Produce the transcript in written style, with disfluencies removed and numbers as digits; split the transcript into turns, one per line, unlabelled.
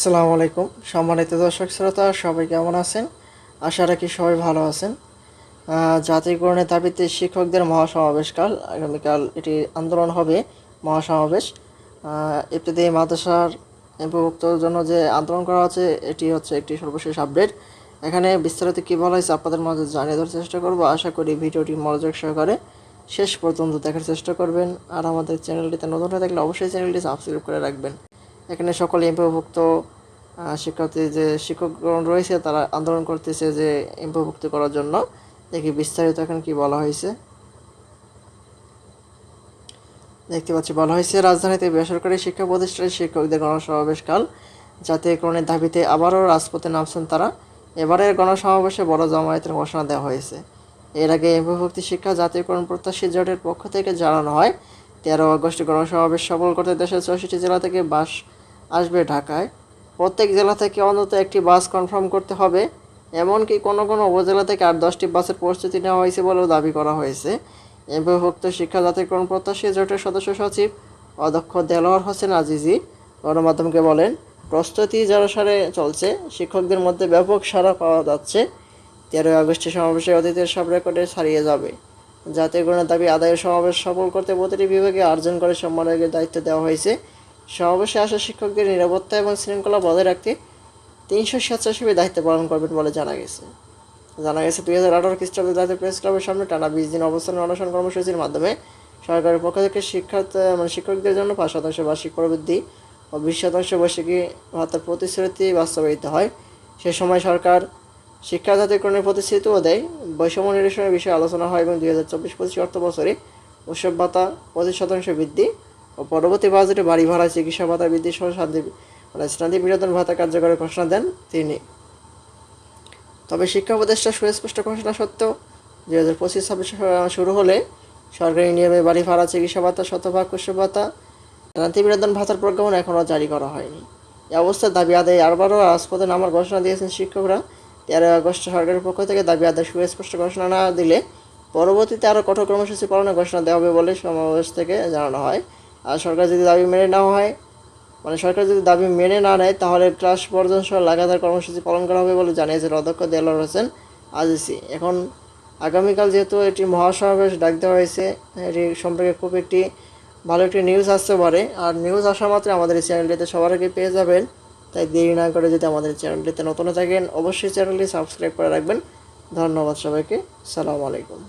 আসসালামু আলাইকুম সম্মানিত দর্শক শ্রোতা, সবাই কেমন আছেন? আশা রাখি সবাই ভালো আছেন। জাতীয়করণের দাবিতে শিক্ষকদের মহাসমাবেশকাল আগামীকাল এটি আন্দোলন হবে, মহাসমাবেশ। ইবতেদায়ী মাদ্রাসার এমপিভুক্তর জন্য যে আন্দোলন করা হচ্ছে এটি হচ্ছে একটি সর্বশেষ আপডেট। এখানে বিস্তারিত কী বলা হয়েছে আপনাদের মাঝে জানিয়ে দেওয়ার চেষ্টা করব। আশা করি ভিডিওটি মনোযোগ সহকারে শেষ পর্যন্ত দেখার চেষ্টা করবেন। আর আমাদের চ্যানেলটিতে নতুন হয়ে থাকলে অবশ্যই চ্যানেলটি সাবস্ক্রাইব করে রাখবেন। এখানে সকল এমপিওভুক্ত শিক্ষার্থী যে শিক্ষকগণ রয়েছে তারা আন্দোলন করতেছে যে এমপিওভুক্ত করার জন্য। দেখি বিস্তারিত এখানে কি বলা হয়েছে। দেখতে পাচ্ছি বলা হয়েছে, রাজধানীতে বেসরকারি শিক্ষা প্রতিষ্ঠানের শিক্ষকদের গণসমাবেশকাল। জাতীয়করণের দাবিতে আবারও রাজপথে নামছেন তারা। এবারের গণসমাবেশে বড় জমায়েতের ঘোষণা দেওয়া হয়েছে। এর আগে এমপিওভুক্তি শিক্ষা জাতীয়করণ প্রত্যাশী জোটের পক্ষ থেকে জানানো হয়, 13 আগস্ট গণসমাবেশ সফল করতে দেশের 64 জেলা থেকে বাস আসবে ঢাকায়। প্রত্যেক জেলা থেকে অন্তত একটি বাস কনফার্ম করতে হবে। এমনকি কোনো কোনো উপজেলা থেকে 8-10টি বাসের প্রস্তুতি নেওয়া হয়েছে বলেও দাবি করা হয়েছে। এমপিওভুক্ত শিক্ষা জাতীয়করণ প্রত্যাশী জোটের সদস্য সচিব অধ্যক্ষ দেলোয়ার হোসেন আজিজি গণমাধ্যমকে বলেন, প্রস্তুতি জোরসোরে চলছে, শিক্ষকদের মধ্যে ব্যাপক সাড়া পাওয়া যাচ্ছে। 13 আগস্টের সমাবেশে অতীতের সব রেকর্ডে ছাড়িয়ে যাবে। জাতীয়করণের দাবি আদায়ের সমাবেশ সফল করতে প্রতিটি বিভাগে 8 জন করে সমন্বয়কের দায়িত্ব দেওয়া হয়েছে। সমাবেশে আসা শিক্ষকদের নিরাপত্তা এবং শৃঙ্খলা বজায় রাখতে 300 স্বেচ্ছাসেবী দায়িত্ব পালন করবেন বলে জানা গেছে। 2018 খ্রিস্টাব্দে জাতীয় প্রেস ক্লাবের সামনে টানা 20 দিন অবস্থান অনশন কর্মসূচির মাধ্যমে সরকারের পক্ষ থেকে শিক্ষকদের জন্য 5% বার্ষিক প্রবৃদ্ধি ও 20% বৈশ্বিকী ভাতার প্রতিশ্রুতি বাস্তবায়িত হয়। সে সময় সরকার শিক্ষা জাতীয়করণের প্রতিশ্রুতিও দেয়। বৈষম্য নিরসনের বিষয়ে আলোচনা হয় এবং 2024-25 অর্থ বছরে উৎসব ভাতা 25% বৃদ্ধি ও পরবর্তী বাজেটে বাড়ি ভাড়া, চিকিৎসা ভাতা বৃদ্ধি সহ শান্তি বিনোদন ভাতা কার্যকরের ঘোষণা দেন তিনি। তবে শিক্ষা উপদেষ্টা সুস্পষ্ট ঘোষণা সত্ত্বেও 2025-26 শুরু হলে সরকারি নিয়মে বাড়ি ভাড়া, চিকিৎসা ভাতা, শতভাগ উৎসব ভাতা, শান্তি বিনোদন ভাতার প্রজ্ঞাপন এখনও জারি করা হয়নি। এই অবস্থায় দাবি আদায়ে আবারও রাজপথে নামার ঘোষণা দিয়েছেন শিক্ষকরা। 13 আগস্ট সরকারের পক্ষ থেকে দাবি আদায় সুস্পষ্ট ঘোষণা না দিলে পরবর্তীতে আরও কঠোর কর্মসূচি পালনের ঘোষণা দেওয়া হবে বলে সমাবেশ থেকে জানানো হয়। আর সরকার যদি দাবি মেনে নেওয়া হয় সরকার যদি দাবি মেনে না নেয় তাহলে ক্লাস বর্জন সহ লাগাতার কর্মসূচি পালন করা হবে বলে জানিয়েছেন অধ্যক্ষ দেলোয়ার হোসেন আজিজি। এখন আগামীকাল যেহেতু এটি মহাসমাবেশ ডাক দেওয়া হয়েছে, এটি সম্পর্কে খুব ভালো একটি নিউজ আসতে পারে। আর নিউজ আসা মাত্র আমাদের এই চ্যানেলটিতে সবার আগে পেয়ে যাবেন। তাই দেরি না করে যদি আমাদের চ্যানেলটিতে নতুন থাকেন অবশ্যই চ্যানেলটি সাবস্ক্রাইব করে রাখবেন। ধন্যবাদ সবাইকে। আসসালামু আলাইকুম।